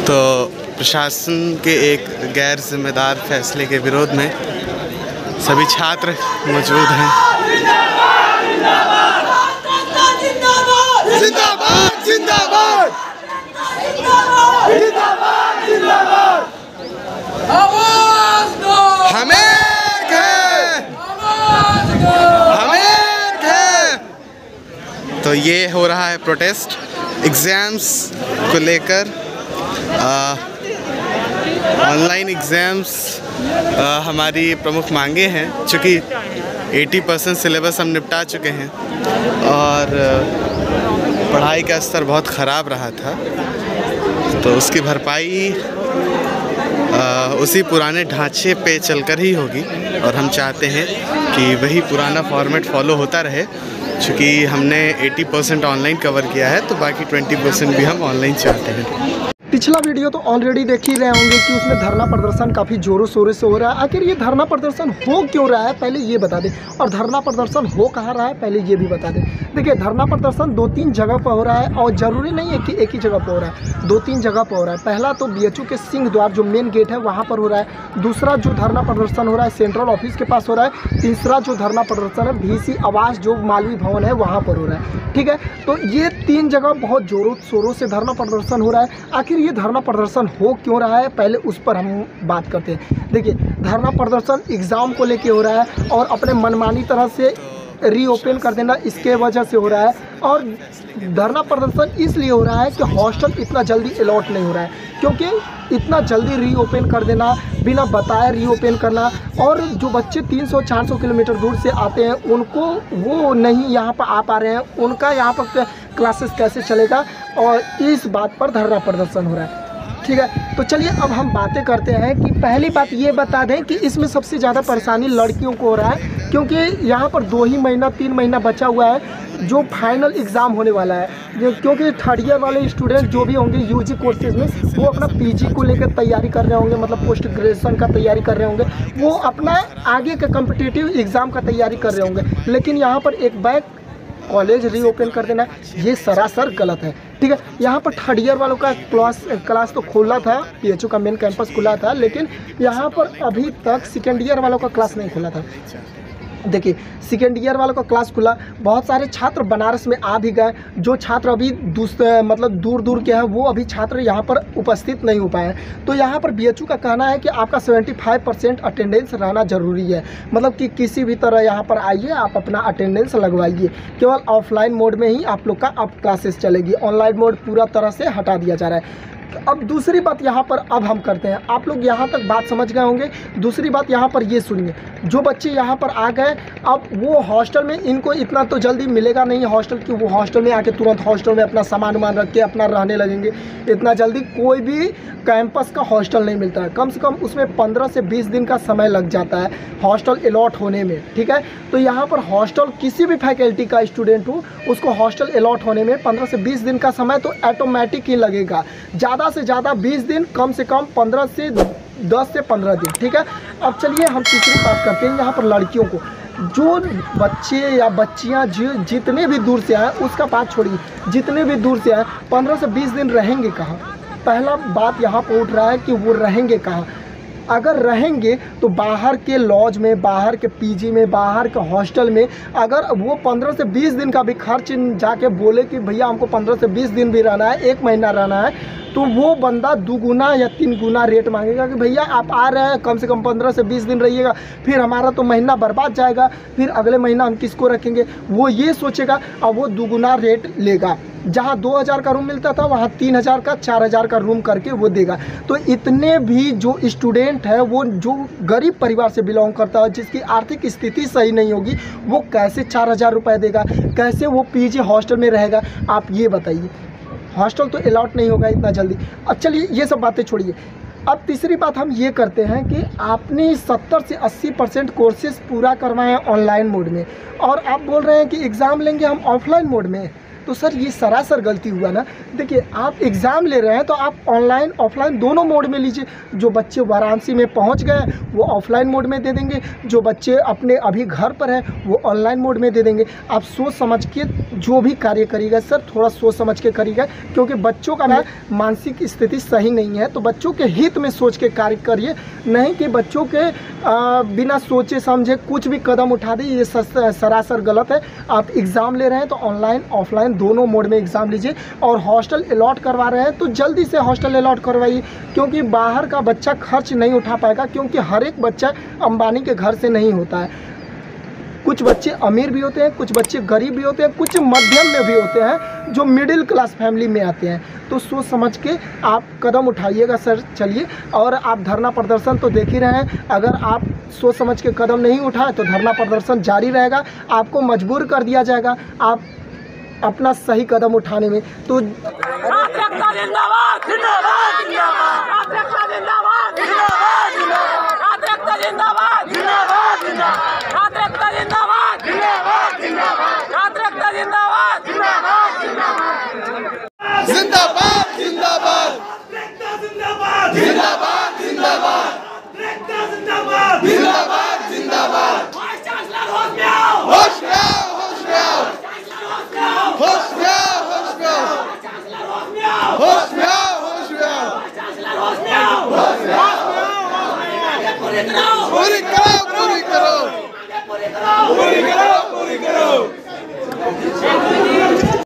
तो प्रशासन के एक गैर जिम्मेदार फैसले के विरोध में सभी छात्र मौजूद हैं। जिंदाबाद जिंदाबाद हमें तो ये हो रहा है प्रोटेस्ट एग्ज़ाम्स को लेकर। ऑनलाइन एग्ज़ाम्स हमारी प्रमुख मांगे हैं, चूँकि 80% सिलेबस हम निपटा चुके हैं और पढ़ाई का स्तर बहुत ख़राब रहा था, तो उसकी भरपाई उसी पुराने ढांचे पे चलकर ही होगी। और हम चाहते हैं कि वही पुराना फॉर्मेट फॉलो होता रहे। चूँकि हमने 80% ऑनलाइन कवर किया है, तो बाकी 20% भी हम ऑनलाइन चाहते हैं। पिछला वीडियो तो ऑलरेडी देख ही रहे होंगे कि उसमें धरना प्रदर्शन काफ़ी ज़ोरों शोरों से हो रहा है। आखिर ये धरना प्रदर्शन हो क्यों रहा है पहले ये बता दें, और धरना प्रदर्शन हो कहाँ रहा है पहले ये भी बता दें। देखिए, धरना प्रदर्शन 2-3 जगह पर हो रहा है और ज़रूरी नहीं है कि एक ही जगह पर हो रहा है, 2-3 जगह पर हो रहा है। पहला तो BHU के सिंह द्वार जो मेन गेट है वहाँ पर हो रहा है। दूसरा जो धरना प्रदर्शन हो रहा है सेंट्रल ऑफिस के पास हो रहा है। तीसरा जो धरना प्रदर्शन है VC आवास जो मालवीय भवन है वहाँ पर हो रहा है। ठीक है, तो ये 3 जगह बहुत ज़ोरों शोरों से धरना प्रदर्शन हो रहा है। आखिर ये धरना प्रदर्शन हो क्यों रहा है पहले उस पर हम बात करते हैं। देखिए, धरना प्रदर्शन एग्ज़ाम को लेके हो रहा है और अपने मनमानी तरह से रीओपन कर देना इसके वजह से हो रहा है। और धरना प्रदर्शन इसलिए हो रहा है कि हॉस्टल इतना जल्दी अलॉट नहीं हो रहा है, क्योंकि इतना जल्दी रीओपन कर देना, बिना बताए रीओपन करना, और जो बच्चे 300-400 किलोमीटर दूर से आते हैं उनको वो नहीं यहाँ पर आ पा रहे हैं, उनका यहाँ पर क्लासेस कैसे चलेगा, और इस बात पर धरना प्रदर्शन हो रहा है। ठीक है, तो चलिए अब हम बातें करते हैं कि पहली बात ये बता दें कि इसमें सबसे ज़्यादा परेशानी लड़कियों को हो रहा है, क्योंकि यहाँ पर 2 ही महीना 3 महीना बचा हुआ है जो फाइनल एग्ज़ाम होने वाला है। क्योंकि थर्ड ईयर वाले स्टूडेंट जो भी होंगे UG कोर्सेज में, वो अपना PG को लेकर तैयारी कर रहे होंगे, मतलब पोस्ट ग्रेजुएशन का तैयारी कर रहे होंगे, वो अपना आगे का कम्पिटिटिव एग्ज़ाम का तैयारी कर रहे होंगे। लेकिन यहाँ पर एक बैक कॉलेज रीओपन कर देना ये सरासर गलत है। ठीक है, यहाँ पर थर्ड ईयर वालों का क्लास तो खुला था, BHU का मेन कैंपस खुला था, लेकिन यहाँ पर अभी तक सेकेंड ईयर वालों का क्लास नहीं खुला था। देखिए, सेकेंड ईयर वालों का क्लास खुला, बहुत सारे छात्र बनारस में आ भी गए। जो छात्र अभी मतलब दूर दूर के हैं वो अभी छात्र यहाँ पर उपस्थित नहीं हो पाए। तो यहाँ पर BHU का कहना है कि आपका 75% अटेंडेंस रहना ज़रूरी है, मतलब कि किसी भी तरह यहाँ पर आइए, आप अपना अटेंडेंस लगवाइए। केवल ऑफलाइन मोड में ही आप लोग का अब क्लासेस चलेगी, ऑनलाइन मोड पूरा तरह से हटा दिया जा रहा है। अब दूसरी बात यहाँ पर अब हम करते हैं, आप लोग यहाँ तक बात समझ गए होंगे। दूसरी बात यहाँ पर ये सुनिए, जो बच्चे यहाँ पर आ गए अब वो हॉस्टल में इनको इतना तो जल्दी मिलेगा नहीं हॉस्टल कि वो हॉस्टल में आके तुरंत हॉस्टल में अपना सामान वामान रख के अपना रहने लगेंगे। इतना जल्दी कोई भी कैंपस का हॉस्टल नहीं मिलता है, कम से कम उसमें 15 से 20 दिन का समय लग जाता है हॉस्टल अलॉट होने में। ठीक है, तो यहाँ पर हॉस्टल किसी भी फैकल्टी का स्टूडेंट हो उसको हॉस्टल अलॉट होने में 15 से 20 दिन का समय तो ऑटोमेटिक ही लगेगा, ज़्यादा से ज़्यादा 20 दिन, कम से कम 10 से 15 दिन। ठीक है, अब चलिए हम तीसरी बात करते हैं यहाँ पर लड़कियों को। जो बच्चे या बच्चियाँ जितने भी दूर से आए उसका बात छोड़िए, जितने भी दूर से आए 15 से 20 दिन रहेंगे कहाँ? पहला बात यहाँ पर उठ रहा है कि वो रहेंगे कहाँ। अगर रहेंगे तो बाहर के लॉज में, बाहर के PG में, बाहर के हॉस्टल में, अगर वो 15 से 20 दिन का भी खर्च जाके बोले कि भैया हमको 15 से 20 दिन भी रहना है, 1 महीना रहना है, तो वो बंदा 2 गुना या 3 गुना रेट मांगेगा कि भैया आप आ रहे हैं कम से कम 15 से 20 दिन रहिएगा, फिर हमारा तो महीना बर्बाद जाएगा, फिर अगले महीना हम किसको रखेंगे, वो ये सोचेगा और वो 2 गुना रेट लेगा। जहाँ 2000 का रूम मिलता था वहाँ 3000 का 4000 का रूम करके वो देगा। तो इतने भी जो स्टूडेंट है वो जो गरीब परिवार से बिलोंग करता है, जिसकी आर्थिक स्थिति सही नहीं होगी, वो कैसे 4000 रुपये देगा, कैसे वो PG हॉस्टल में रहेगा, आप ये बताइए। हॉस्टल तो अलॉट नहीं होगा इतना जल्दी। अब चलिए ये सब बातें छोड़िए, अब तीसरी बात हम ये करते हैं कि आपने 70 से 80% कोर्सेज पूरा करवाए हैं ऑनलाइन मोड में, और आप बोल रहे हैं कि एग्ज़ाम लेंगे हम ऑफलाइन मोड में। तो सर ये सरासर गलती हुआ ना। देखिए आप एग्ज़ाम ले रहे हैं तो आप ऑनलाइन ऑफलाइन दोनों मोड में लीजिए। जो बच्चे वाराणसी में पहुंच गए वो ऑफलाइन मोड में दे देंगे, जो बच्चे अपने अभी घर पर हैं वो ऑनलाइन मोड में दे देंगे। आप सोच समझ के जो भी कार्य करिएगा सर, थोड़ा सोच समझ के करिएगा, क्योंकि बच्चों का ना मानसिक स्थिति सही नहीं है। तो बच्चों के हित में सोच के कार्य करिए, नहीं कि बच्चों के बिना सोचे समझे कुछ भी कदम उठा दे, ये सरासर गलत है। आप एग्ज़ाम ले रहे हैं तो ऑनलाइन ऑफलाइन दोनों मोड में एग्ज़ाम लीजिए। और हॉस्टल अलॉट करवा रहे हैं तो जल्दी से हॉस्टल अलॉट करवाइए, क्योंकि बाहर का बच्चा खर्च नहीं उठा पाएगा, क्योंकि हर एक बच्चा अंबानी के घर से नहीं होता है। कुछ बच्चे अमीर भी होते हैं, कुछ बच्चे गरीब भी होते हैं, कुछ मध्यम में भी होते हैं जो मिडिल क्लास फैमिली में आते हैं। तो सोच समझ के आप कदम उठाइएगा सर। चलिए, और आप धरना प्रदर्शन तो देख ही रहे हैं, अगर आप सोच समझ के कदम नहीं उठाए तो धरना प्रदर्शन जारी रहेगा, आपको मजबूर कर दिया जाएगा आप अपना सही कदम उठाने में। तो जिंदाबाद जिंदाबाद जिंदाबाद जिंदाबाद जिंदाबाद जिंदाबाद जिंदाबाद। होश में आओ होश में आओ होश में आओ होश में आओ होश में आओ होश में आओ होश में आओ। पूरी करो पूरी करो पूरी करो पूरी करो।